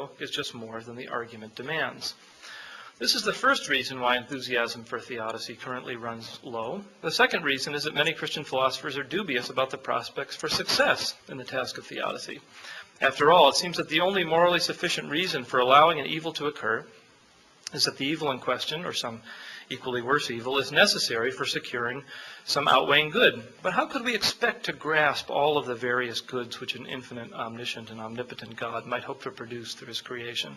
though, is just more than the argument demands. This is the first reason why enthusiasm for theodicy currently runs low. The second reason is that many Christian philosophers are dubious about the prospects for success in the task of theodicy. After all, it seems that the only morally sufficient reason for allowing an evil to occur is that the evil in question, or some equally worse evil, is necessary for securing some outweighing good. But how could we expect to grasp all of the various goods which an infinite, omniscient, and omnipotent God might hope to produce through his creation?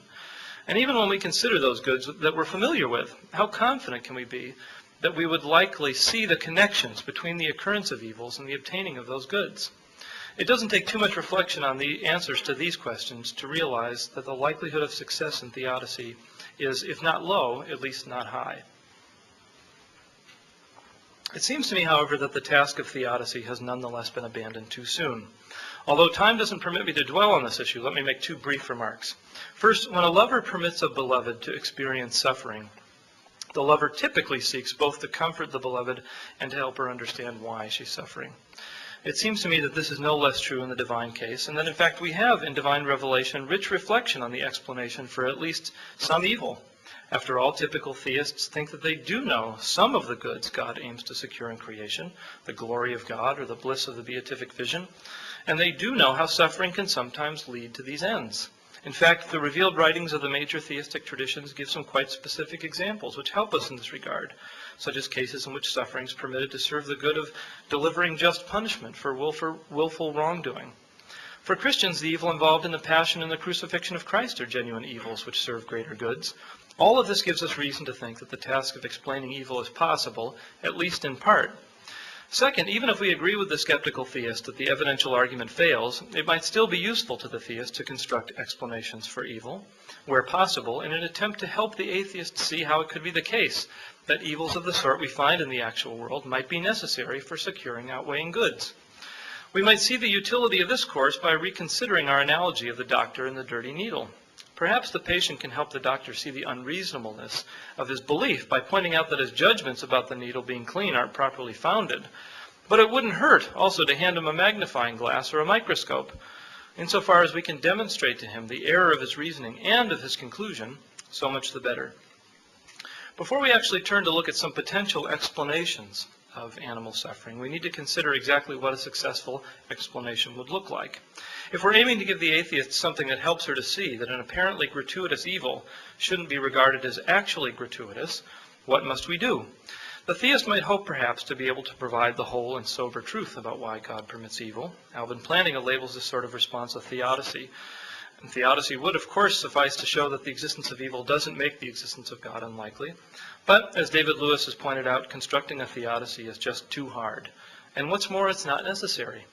And even when we consider those goods that we're familiar with, how confident can we be that we would likely see the connections between the occurrence of evils and the obtaining of those goods? It doesn't take too much reflection on the answers to these questions to realize that the likelihood of success in theodicy is, if not low, at least not high. It seems to me, however, that the task of theodicy has nonetheless been abandoned too soon. Although time doesn't permit me to dwell on this issue, let me make two brief remarks. First, when a lover permits a beloved to experience suffering, the lover typically seeks both to comfort the beloved and to help her understand why she's suffering. It seems to me that this is no less true in the divine case, and that in fact we have in divine revelation rich reflection on the explanation for at least some evil. After all, typical theists think that they do know some of the goods God aims to secure in creation, the glory of God or the bliss of the beatific vision, and they do know how suffering can sometimes lead to these ends. In fact, the revealed writings of the major theistic traditions give some quite specific examples which help us in this regard, such as cases in which suffering is permitted to serve the good of delivering just punishment for willful wrongdoing. For Christians, the evil involved in the passion and the crucifixion of Christ are genuine evils which serve greater goods. All of this gives us reason to think that the task of explaining evil is possible, at least in part. Second, even if we agree with the skeptical theist that the evidential argument fails, it might still be useful to the theist to construct explanations for evil, where possible, in an attempt to help the atheist see how it could be the case that evils of the sort we find in the actual world might be necessary for securing outweighing goods. We might see the utility of this course by reconsidering our analogy of the doctor and the dirty needle. Perhaps the patient can help the doctor see the unreasonableness of his belief by pointing out that his judgments about the needle being clean aren't properly founded. But it wouldn't hurt also to hand him a magnifying glass or a microscope. Insofar as we can demonstrate to him the error of his reasoning and of his conclusion, so much the better. Before we actually turn to look at some potential explanations of animal suffering, we need to consider exactly what a successful explanation would look like. If we're aiming to give the atheist something that helps her to see that an apparently gratuitous evil shouldn't be regarded as actually gratuitous, what must we do? The theist might hope perhaps to be able to provide the whole and sober truth about why God permits evil. Alvin Plantinga labels this sort of response a theodicy. And theodicy would, of course, suffice to show that the existence of evil doesn't make the existence of God unlikely. But, as David Lewis has pointed out, constructing a theodicy is just too hard. And what's more, it's not necessary.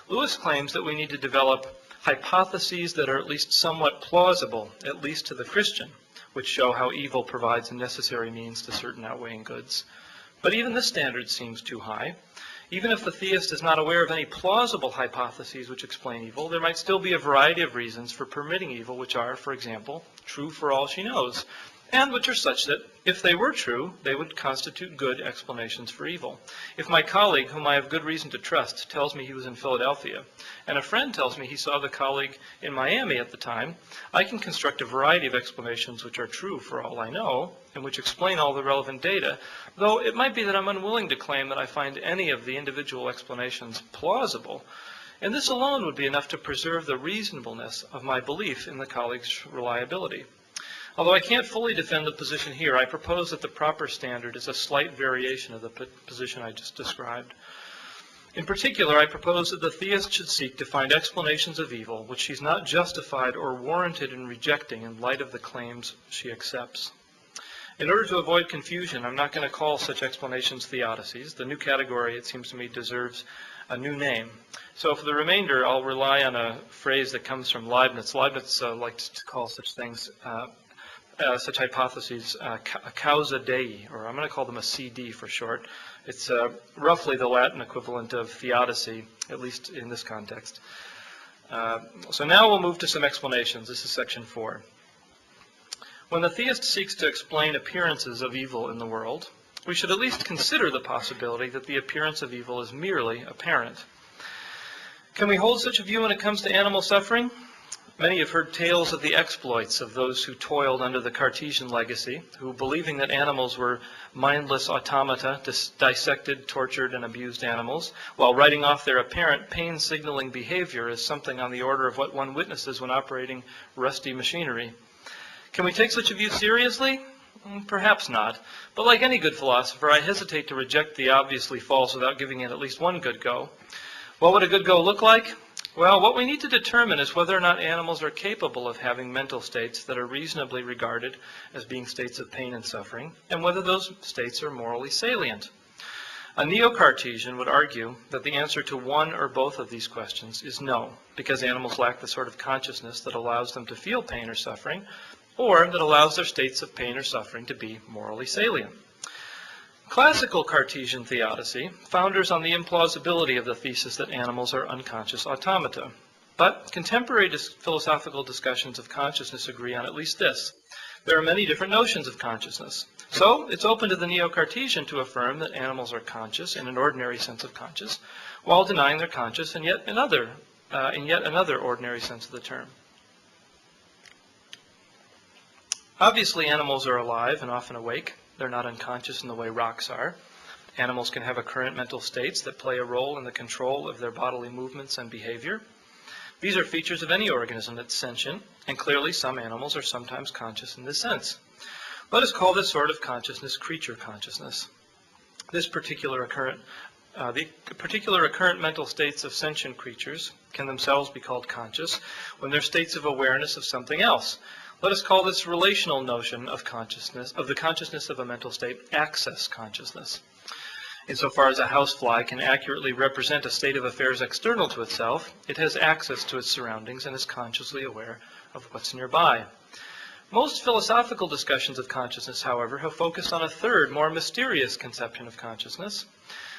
Lewis claims that we need to develop hypotheses that are at least somewhat plausible, at least to the Christian, which show how evil provides a necessary means to certain outweighing goods. But even this standard seems too high. Even if the theist is not aware of any plausible hypotheses which explain evil, there might still be a variety of reasons for permitting evil which are, for example, true for all she knows, and which are such that, if they were true, they would constitute good explanations for evil. If my colleague, whom I have good reason to trust, tells me he was in Philadelphia, and a friend tells me he saw the colleague in Miami at the time, I can construct a variety of explanations which are true for all I know, and which explain all the relevant data, though it might be that I'm unwilling to claim that I find any of the individual explanations plausible, and this alone would be enough to preserve the reasonableness of my belief in the colleague's reliability. Although I can't fully defend the position here, I propose that the proper standard is a slight variation of the position I just described. In particular, I propose that the theist should seek to find explanations of evil which she's not justified or warranted in rejecting in light of the claims she accepts. In order to avoid confusion, I'm not going to call such explanations theodicies. The new category, it seems to me, deserves a new name. So for the remainder, I'll rely on a phrase that comes from Leibniz. Leibniz likes to call such things such hypotheses causa dei, or I'm going to call them a CD for short. It's roughly the Latin equivalent of theodicy, at least in this context. So now we'll move to some explanations. This is section 4. When the theist seeks to explain appearances of evil in the world, we should at least consider the possibility that the appearance of evil is merely apparent. Can we hold such a view when it comes to animal suffering? Many have heard tales of the exploits of those who toiled under the Cartesian legacy, who, believing that animals were mindless automata, dissected, tortured, and abused animals, while writing off their apparent pain-signaling behavior as something on the order of what one witnesses when operating rusty machinery. Can we take such a view seriously? Perhaps not. But like any good philosopher, I hesitate to reject the obviously false without giving it at least one good go. What would a good go look like? Well, what we need to determine is whether or not animals are capable of having mental states that are reasonably regarded as being states of pain and suffering, and whether those states are morally salient. A neo-Cartesian would argue that the answer to one or both of these questions is no, because animals lack the sort of consciousness that allows them to feel pain or suffering, or that allows their states of pain or suffering to be morally salient. Classical Cartesian theodicy founders on the implausibility of the thesis that animals are unconscious automata. But contemporary philosophical discussions of consciousness agree on at least this. There are many different notions of consciousness. So it's open to the neo-Cartesian to affirm that animals are conscious in an ordinary sense of conscious, while denying they're conscious in yet another ordinary sense of the term. Obviously, animals are alive and often awake. They're not unconscious in the way rocks are. Animals can have current mental states that play a role in the control of their bodily movements and behavior. These are features of any organism that's sentient, and clearly some animals are sometimes conscious in this sense. Let us call this sort of consciousness creature consciousness. The particular occurrent mental states of sentient creatures can themselves be called conscious when they're states of awareness of something else. Let us call this relational notion of consciousness, of the consciousness of a mental state, access consciousness. Insofar as a housefly can accurately represent a state of affairs external to itself, it has access to its surroundings and is consciously aware of what's nearby. Most philosophical discussions of consciousness, however, have focused on a third, more mysterious conception of consciousness.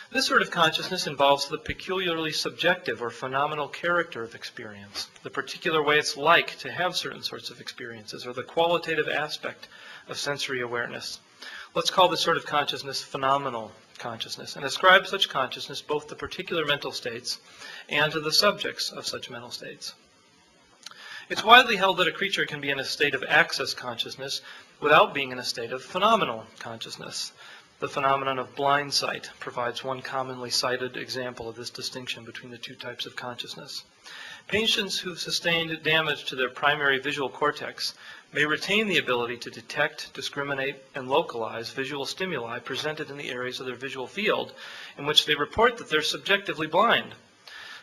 This sort of consciousness involves the peculiarly subjective or phenomenal character of experience, the particular way it's like to have certain sorts of experiences, or the qualitative aspect of sensory awareness. Let's call this sort of consciousness phenomenal consciousness, and ascribe such consciousness both to particular mental states and to the subjects of such mental states. It's widely held that a creature can be in a state of access consciousness without being in a state of phenomenal consciousness. The phenomenon of blind sight provides one commonly cited example of this distinction between the two types of consciousness. Patients who've sustained damage to their primary visual cortex may retain the ability to detect, discriminate, and localize visual stimuli presented in the areas of their visual field in which they report that they're subjectively blind.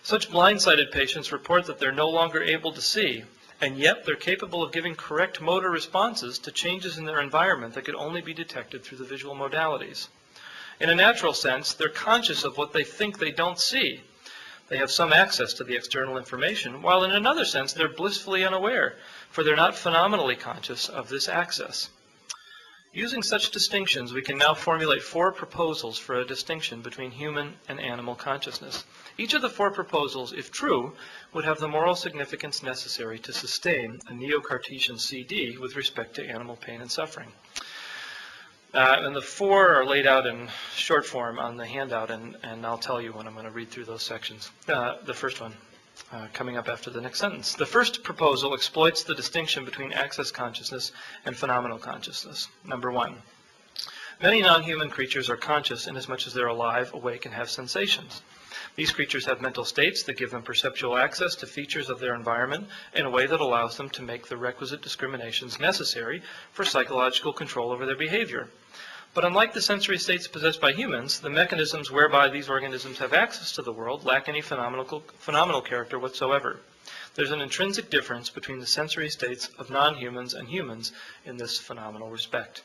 Such blind-sighted patients report that they're no longer able to see, and yet they're capable of giving correct motor responses to changes in their environment that could only be detected through the visual modalities. In a natural sense, they're conscious of what they think they don't see. They have some access to the external information, while in another sense they're blissfully unaware, for they're not phenomenally conscious of this access. Using such distinctions, we can now formulate 4 proposals for a distinction between human and animal consciousness. Each of the 4 proposals, if true, would have the moral significance necessary to sustain a neo-Cartesian CD with respect to animal pain and suffering. And the 4 are laid out in short form on the handout, and I'll tell you when I'm going to read through those sections. The first one, coming up after the next sentence. The first proposal exploits the distinction between access consciousness and phenomenal consciousness. Number 1. Many non-human creatures are conscious inasmuch as they're alive, awake, and have sensations. These creatures have mental states that give them perceptual access to features of their environment in a way that allows them to make the requisite discriminations necessary for psychological control over their behavior. But unlike the sensory states possessed by humans, the mechanisms whereby these organisms have access to the world lack any phenomenal character whatsoever. There's an intrinsic difference between the sensory states of non-humans and humans in this phenomenal respect.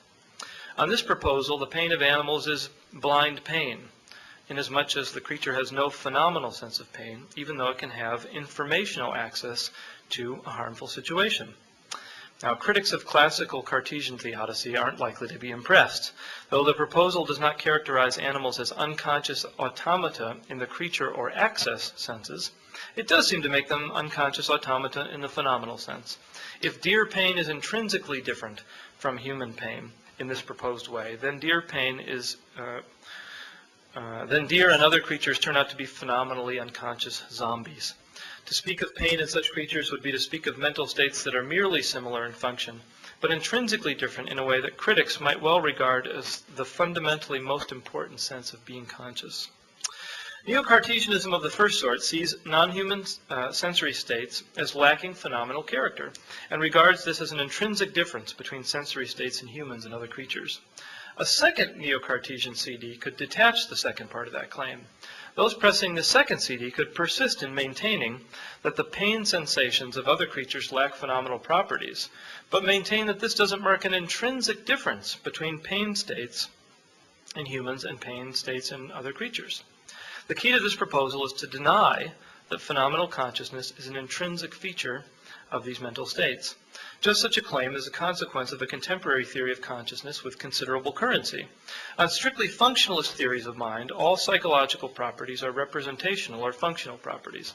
On this proposal, the pain of animals is blind pain, inasmuch as the creature has no phenomenal sense of pain, even though it can have informational access to a harmful situation. Now, critics of classical Cartesian theodicy aren't likely to be impressed. Though the proposal does not characterize animals as unconscious automata in the creature or access senses, it does seem to make them unconscious automata in the phenomenal sense. If deer pain is intrinsically different from human pain in this proposed way, then deer and other creatures turn out to be phenomenally unconscious zombies. To speak of pain in such creatures would be to speak of mental states that are merely similar in function, but intrinsically different in a way that critics might well regard as the fundamentally most important sense of being conscious. Neo-Cartesianism of the first sort sees non-human sensory states as lacking phenomenal character, and regards this as an intrinsic difference between sensory states in humans and other creatures. A second Neo-Cartesian CD could detach the second part of that claim. Those pressing the second CD could persist in maintaining that the pain sensations of other creatures lack phenomenal properties, but maintain that this doesn't mark an intrinsic difference between pain states in humans and pain states in other creatures. The key to this proposal is to deny that phenomenal consciousness is an intrinsic feature of these mental states. Just such a claim is a consequence of a contemporary theory of consciousness with considerable currency. On strictly functionalist theories of mind, all psychological properties are representational or functional properties.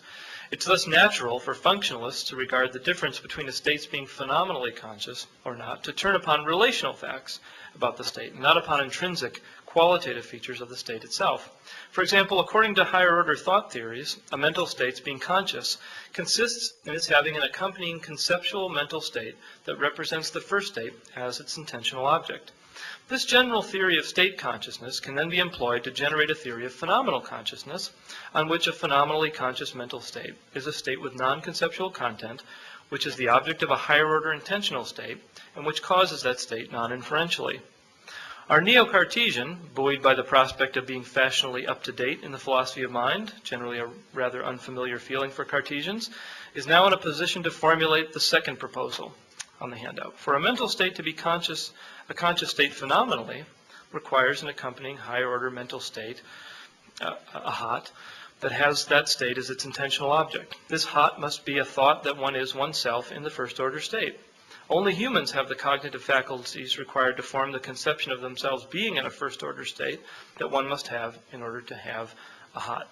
It's thus natural for functionalists to regard the difference between a state's being phenomenally conscious or not to turn upon relational facts about the state, not upon intrinsic qualitative features of the state itself. For example, according to higher order thought theories, a mental state's being conscious consists in its having an accompanying conceptual mental state that represents the first state as its intentional object. This general theory of state consciousness can then be employed to generate a theory of phenomenal consciousness, on which a phenomenally conscious mental state is a state with non-conceptual content, which is the object of a higher order intentional state, and which causes that state non-inferentially. Our Neo-Cartesian, buoyed by the prospect of being fashionably up-to-date in the philosophy of mind, generally a rather unfamiliar feeling for Cartesians, is now in a position to formulate the second proposal on the handout. For a mental state to be conscious, a conscious state phenomenally requires an accompanying higher order mental state, a hot, that has that state as its intentional object. This hot must be a thought that one is oneself in the first order state. Only humans have the cognitive faculties required to form the conception of themselves being in a first order state that one must have in order to have a hot.